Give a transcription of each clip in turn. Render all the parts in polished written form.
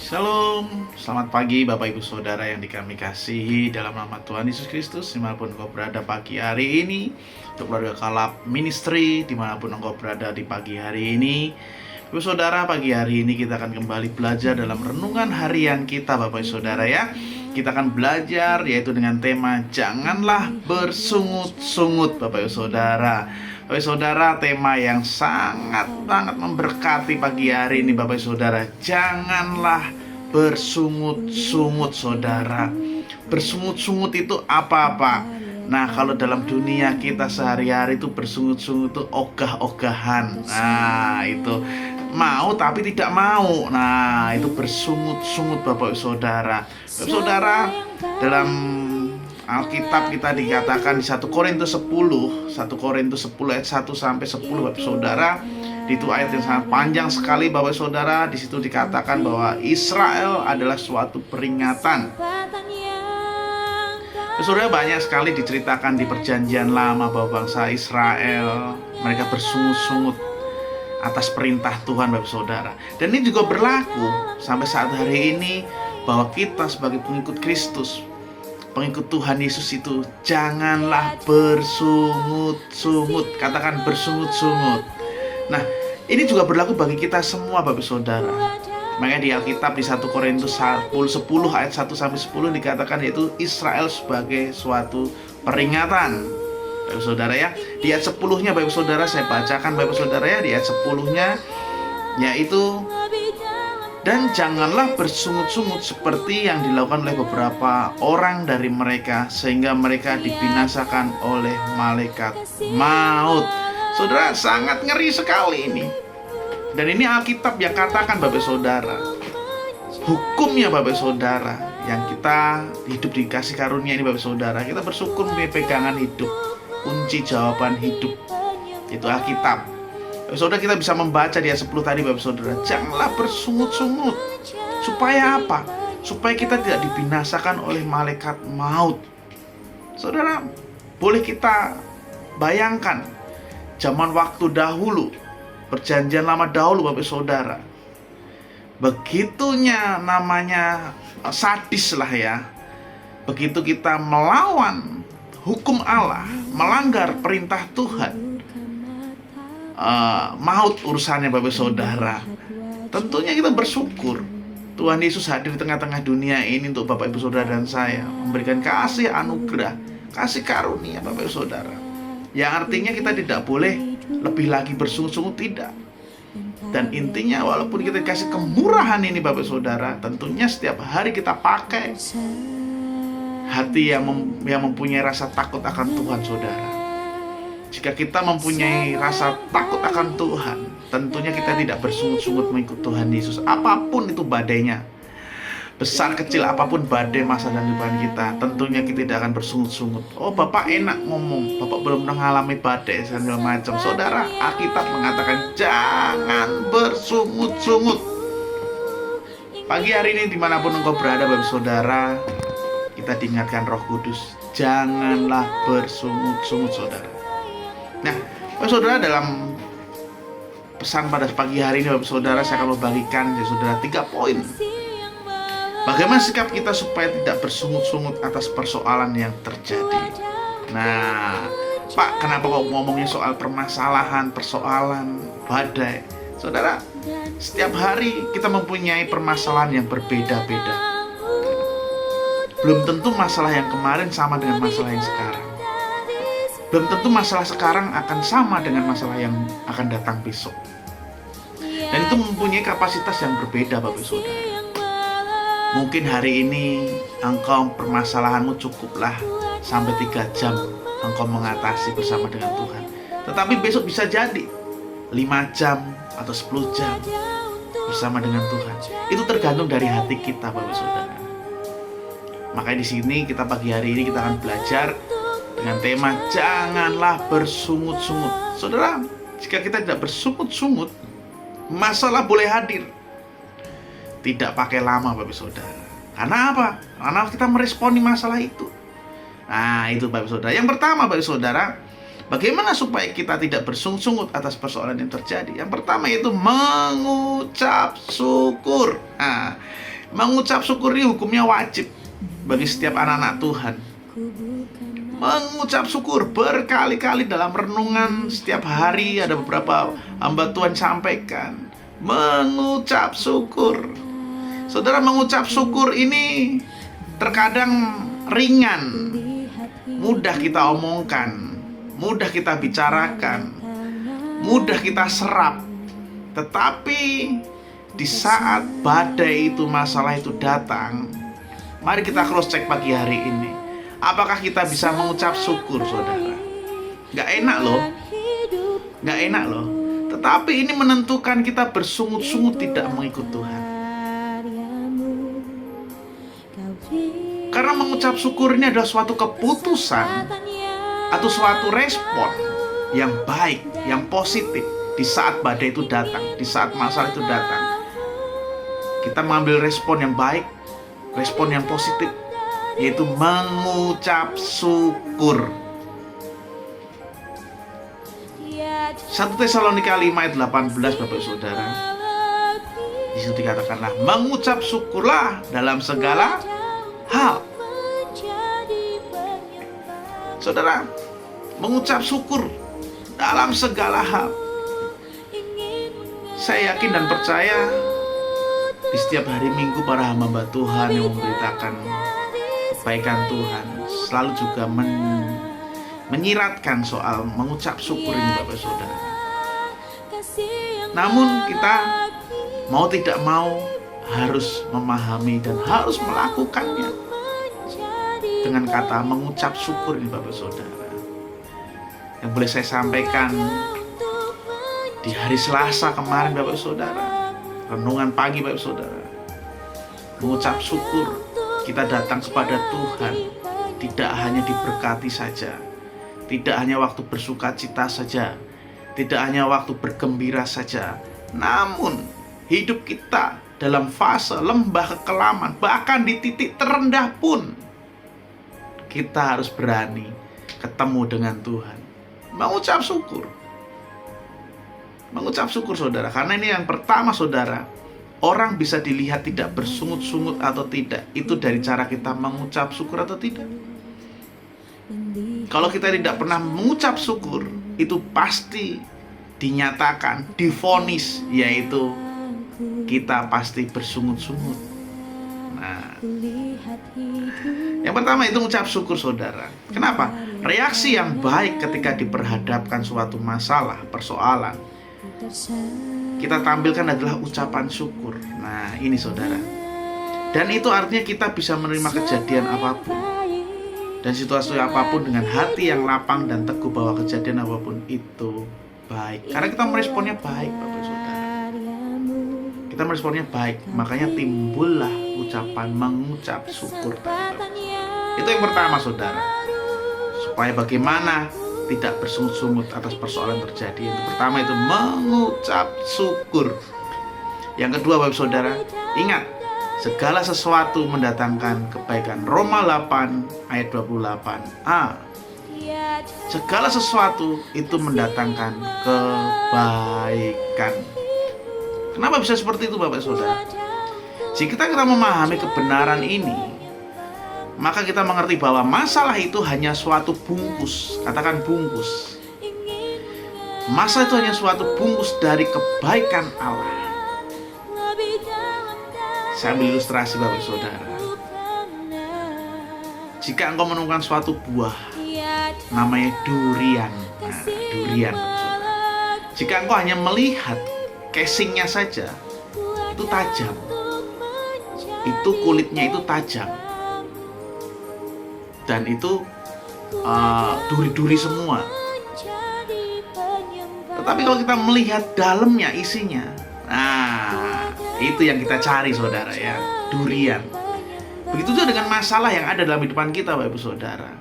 Shalom, selamat pagi Bapak Ibu Saudara yang kami kasihi dalam nama Tuhan Yesus Kristus. Dimanapun engkau berada pagi hari ini, untuk keluarga Kalab Ministry, dimanapun engkau berada di pagi hari ini, Ibu Saudara, pagi hari ini kita akan kembali belajar dalam renungan harian kita Bapak Ibu Saudara ya. Kita akan belajar yaitu dengan tema Janganlah bersungut-sungut Bapak Ibu Saudara. Bapak Saudara, tema yang sangat memberkati pagi hari ini Bapak Saudara. Janganlah bersungut-sungut Saudara. Bersungut-sungut itu apa-apa? Nah, kalau dalam dunia kita sehari-hari itu bersungut-sungut itu ogah-ogahan. Nah, itu mau tapi tidak mau. Nah, itu bersungut-sungut Bapak Saudara. Bapak Saudara, dalam Alkitab kita dikatakan di 1 Korintus 10 ayat 1 sampai 10 Bapak Saudara. Itu ayat yang sangat panjang sekali Bapak Saudara. Di situ dikatakan bahwa Israel adalah suatu peringatan. Bapak Saudara, banyak sekali diceritakan di Perjanjian Lama bahwa bangsa Israel mereka bersungut-sungut atas perintah Tuhan Bapak Saudara. Dan ini juga berlaku sampai saat hari ini bahwa kita sebagai pengikut Kristus, pengikut Tuhan Yesus itu janganlah bersungut-sungut. Katakan bersungut-sungut. Nah, ini juga berlaku bagi kita semua Bapak Saudara. Makanya di Alkitab di 1 Korintus 10 ayat 1 sampai 10 dikatakan yaitu Israel sebagai suatu peringatan. Bapak Saudara ya. Di ayat 10-nya Bapak Saudara saya bacakan Bapak Saudara ya, di ayat 10-nya yaitu dan janganlah bersungut-sungut seperti yang dilakukan oleh beberapa orang dari mereka, sehingga mereka dibinasakan oleh malaikat maut. Saudara, sangat ngeri sekali ini. Dan ini Alkitab yang katakan Bapak Saudara. Hukumnya Bapak Saudara, yang kita hidup dikasih karunia ini Bapak Saudara, kita bersyukur mempunyai pegangan hidup, kunci jawaban hidup. Itu Alkitab. Saudara, kita bisa membaca di ayat 10 tadi Bapak Saudara, janganlah bersungut-sungut. Supaya apa? Supaya kita tidak dibinasakan oleh malaikat maut. Saudara, boleh kita bayangkan zaman waktu dahulu, Perjanjian Lama dahulu Bapak Saudara, begitunya namanya sadis lah ya. Begitu kita melawan hukum Allah, melanggar perintah Tuhan, maut urusannya Bapak Saudara. Tentunya kita bersyukur Tuhan Yesus hadir di tengah-tengah dunia ini untuk Bapak Ibu Saudara dan saya, memberikan kasih anugerah, kasih karunia Bapak Ibu Saudara. Yang artinya kita tidak boleh lebih lagi bersungut-sungut, tidak. Dan intinya walaupun kita dikasih kemurahan ini Bapak Saudara, tentunya setiap hari kita pakai hati yang mempunyai rasa takut akan Tuhan Saudara. Jika kita mempunyai rasa takut akan Tuhan, tentunya kita tidak bersungut-sungut mengikut Tuhan Yesus. Apapun itu badainya, besar kecil apapun badai masa dan depan kita, tentunya kita tidak akan bersungut-sungut. Oh, Bapak enak ngomong, Bapak belum pernah mengalami badai segala macam. Saudara, Alkitab mengatakan jangan bersungut-sungut. Pagi hari ini dimanapun engkau berada Bapak Saudara, kita diingatkan Roh Kudus, janganlah bersungut-sungut Saudara. Nah, Bapak Saudara, dalam pesan pada pagi hari ini Bapak Saudara, saya akan membagikan ya Saudara 3 poin. Bagaimana sikap kita supaya tidak bersungut-sungut atas persoalan yang terjadi. Nah, Pak, kenapa kok ngomongnya soal permasalahan, persoalan, badai? Saudara, setiap hari kita mempunyai permasalahan yang berbeda-beda. Belum tentu masalah yang kemarin sama dengan masalah yang sekarang. Belum tentu masalah sekarang akan sama dengan masalah yang akan datang besok. Dan itu mempunyai kapasitas yang berbeda Bapak Saudara. Mungkin hari ini engkau permasalahanmu cukuplah sampai 3 jam engkau mengatasi bersama dengan Tuhan. Tetapi besok bisa jadi 5 jam atau 10 jam bersama dengan Tuhan. Itu tergantung dari hati kita Bapak Saudara. Makanya di sini kita pagi hari ini kita akan belajar dengan tema janganlah bersungut-sungut. Saudara, jika kita tidak bersungut-sungut, masalah boleh hadir. Tidak pakai lama Bapak Saudara. Karena apa? Karena kita meresponi masalah itu. Nah, itu Bapak Saudara. Yang pertama Bapak Saudara, bagaimana supaya kita tidak bersungut-sungut atas persoalan yang terjadi? Yang pertama yaitu mengucap syukur. Nah, Mengucap syukur ini hukumnya wajib bagi setiap anak-anak Tuhan. Mengucap syukur berkali-kali dalam renungan setiap hari, ada beberapa hamba Tuhan sampaikan mengucap syukur. Saudara, mengucap syukur ini terkadang ringan, mudah kita omongkan, mudah kita bicarakan, mudah kita serap. Tetapi di saat badai itu, masalah itu datang, mari kita cross check pagi hari ini. Apakah kita bisa mengucap syukur, saudara? Gak enak loh. Gak enak loh. Tetapi ini menentukan kita bersungut-sungut tidak mengikut Tuhan. Karena mengucap syukur ini adalah suatu keputusan atau suatu respon yang baik, yang positif di saat badai itu datang, di saat masalah itu datang. Kita mengambil respon yang baik, respon yang positif, yaitu mengucap syukur. 1 Tesalonika 5 ayat 18, Bapak Saudara. Di situ dikatakanlah, mengucap syukurlah dalam segala hal. Saudara, mengucap syukur dalam segala hal. Saya yakin dan percaya di setiap hari Minggu para hamba Tuhan yang memberitakan kebaikan Tuhan selalu juga menyiratkan soal mengucap syukur ini, Bapak Saudara. Namun kita mau tidak mau harus memahami dan harus melakukannya dengan kata mengucap syukur ini, Bapak Saudara. Yang boleh saya sampaikan di hari Selasa kemarin, Bapak Saudara, renungan pagi, Bapak Saudara, mengucap syukur kita datang kepada Tuhan tidak hanya diberkati saja, tidak hanya waktu bersuka cita saja, tidak hanya waktu bergembira saja, namun hidup kita dalam fase lembah kekelaman, bahkan di titik terendah pun kita harus berani ketemu dengan Tuhan. Mengucap syukur. Mengucap syukur, saudara. Karena ini yang pertama, saudara, orang bisa dilihat tidak bersungut-sungut atau tidak, itu dari cara kita mengucap syukur atau tidak. Kalau kita tidak pernah mengucap syukur, itu pasti dinyatakan, divonis, yaitu kita pasti bersungut-sungut. Nah, yang pertama itu mengucap syukur, saudara. Kenapa? Reaksi yang baik ketika diperhadapkan suatu masalah, persoalan, kita tampilkan adalah ucapan syukur. Nah, ini, saudara. Dan itu artinya kita bisa menerima kejadian apapun dan situasi apapun dengan hati yang lapang dan teguh bahwa kejadian apapun itu baik. Karena kita meresponnya baik, Bapak Saudara. Kita meresponnya baik, makanya timbullah ucapan mengucap syukur. Itu yang pertama, saudara. Supaya bagaimana tidak bersungut-sungut atas persoalan terjadi. Yang pertama itu mengucap syukur. Yang kedua, Bapak Saudara, ingat, segala sesuatu mendatangkan kebaikan. Roma 8 ayat 28a. Segala sesuatu itu mendatangkan kebaikan. Kenapa bisa seperti itu, Bapak Saudara? Jika kita memahami kebenaran ini, maka kita mengerti bahwa masalah itu hanya suatu bungkus. Katakan bungkus. Masalah itu hanya suatu bungkus dari kebaikan Allah. Saya ambil ilustrasi, Bapak Saudara. Jika engkau menemukan suatu buah namanya durian. Nah, durian, Bapak Saudara. Jika engkau hanya melihat casingnya saja, itu tajam. Itu kulitnya itu tajam. Dan itu duri-duri semua. Tetapi kalau kita melihat dalamnya, isinya, nah, itu yang kita cari, saudara, ya, durian. Begitu juga dengan masalah yang ada dalam kehidupan kita, Bapak Ibu Saudara.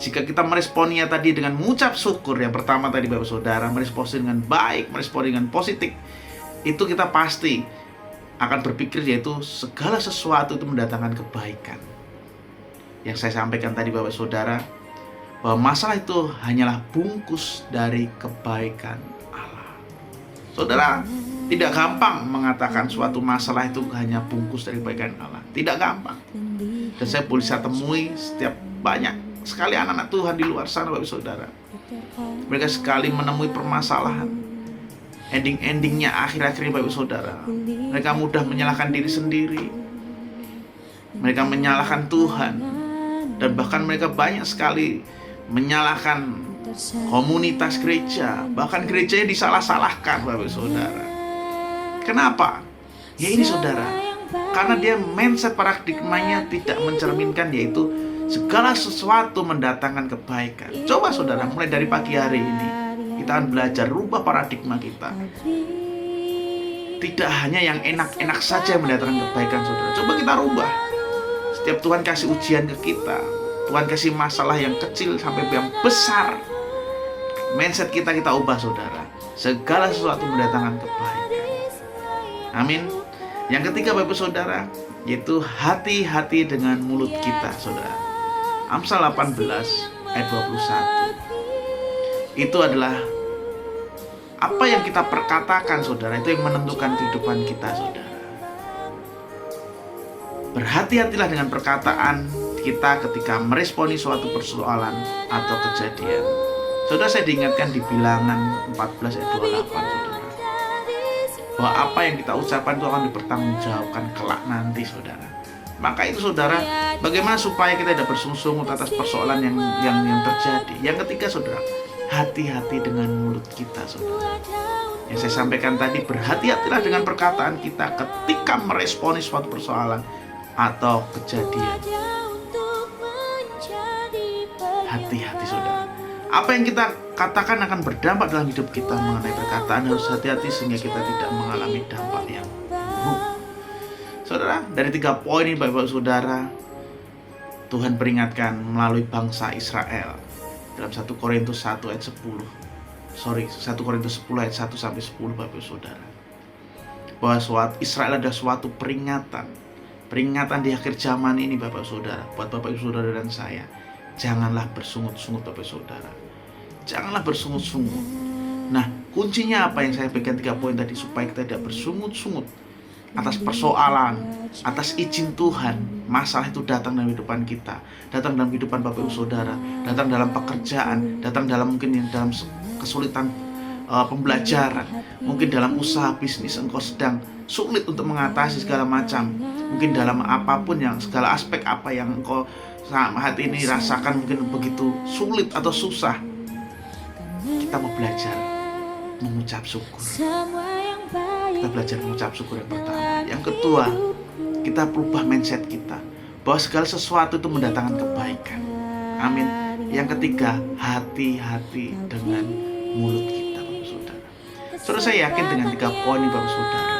Jika kita meresponnya tadi dengan mengucap syukur, yang pertama tadi, Bapak Saudara, merespons dengan baik, merespons dengan positif, itu kita pasti akan berpikir yaitu segala sesuatu itu mendatangkan kebaikan. Yang saya sampaikan tadi, Bapak Saudara, bahwa masalah itu hanyalah bungkus dari kebaikan Allah. Saudara, Tidak gampang mengatakan suatu masalah itu hanya bungkus dari kebaikan Allah. Tidak gampang. Dan saya bisa temui setiap banyak sekali anak-anak Tuhan di luar sana, Bapak Saudara. Mereka sekali menemui permasalahan. Ending-endingnya akhir-akhirnya, Bapak Saudara, mereka mudah menyalahkan diri sendiri. Mereka menyalahkan Tuhan. Dan bahkan mereka banyak sekali menyalahkan komunitas gereja. Bahkan gerejanya disalah-salahkan, Bapak Saudara. Kenapa? Ya ini saudara, karena dia mindset paradigmanya tidak mencerminkan, yaitu segala sesuatu mendatangkan kebaikan. Coba saudara, mulai dari pagi hari ini kita akan belajar rubah paradigma kita. Tidak hanya yang enak-enak saja yang mendatangkan kebaikan, saudara. Coba kita rubah. Setiap Tuhan kasih ujian ke kita, Tuhan kasih masalah yang kecil sampai yang besar, mindset kita ubah saudara. Segala sesuatu mendatangkan kebaikan. Amin. Yang ketiga Bapak Saudara, yaitu hati-hati dengan mulut kita, saudara. Amsal 18 ayat 21. Itu adalah apa yang kita perkatakan, saudara. Itu yang menentukan kehidupan kita, saudara. Berhati-hatilah dengan perkataan kita ketika meresponi suatu persoalan atau kejadian. Saudara, saya diingatkan di Bilangan 14 ayat 28, saudara, bahwa apa yang kita ucapkan itu akan dipertanggungjawabkan kelak nanti, saudara. Maka itu saudara, bagaimana supaya kita tidak bersungut-sungut atas persoalan yang terjadi. Yang ketiga saudara, hati-hati dengan mulut kita, saudara. Yang saya sampaikan tadi, berhati-hatilah dengan perkataan kita ketika meresponi suatu persoalan atau kejadian. Hati-hati saudara. Apa yang kita katakan akan berdampak dalam hidup kita. Mengenai perkataan harus hati-hati sehingga kita tidak mengalami dampak yang buruk. Saudara, dari 3 poin ini Bapak Saudara, Tuhan peringatkan melalui bangsa Israel dalam 1 Korintus 1 ayat 10. 1 Korintus 10 ayat 1 sampai 10, Bapak Saudara. Bahwa Israel ada suatu peringatan di akhir zaman ini, Bapak Saudara. Buat Bapak Saudara dan saya, janganlah bersungut-sungut, Bapak Saudara. Janganlah bersungut-sungut. Nah, kuncinya apa yang saya berikan 3 poin tadi, supaya kita tidak bersungut-sungut atas persoalan, atas izin Tuhan. Masalah itu datang dalam kehidupan kita, datang dalam kehidupan Bapak Ibu Saudara, datang dalam pekerjaan, datang dalam mungkin dalam kesulitan pembelajaran, mungkin dalam usaha bisnis engkau sedang sulit untuk mengatasi segala macam, mungkin dalam apapun yang segala aspek apa yang engkau saat ini rasakan mungkin begitu sulit atau susah. Kita mau belajar mengucap syukur. Kita belajar mengucap syukur yang pertama. Yang kedua, kita berubah mindset kita bahwa segala sesuatu itu mendatangkan kebaikan. Amin. Yang ketiga, hati-hati dengan mulut kita, Bapak Saudara. Saudara, saya yakin dengan 3 poin ini, Bapak Saudara,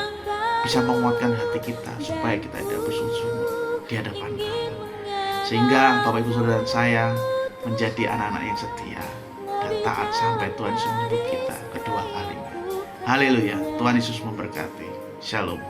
bisa menguatkan hati kita supaya kita tidak bersungut-sungut di hadapan Allah. Sehingga Bapak Ibu Saudara dan saya menjadi anak-anak yang setia dan taat sampai Tuhan Yesus menyebut kita kedua kalinya. Haleluya. Tuhan Yesus memberkati. Shalom.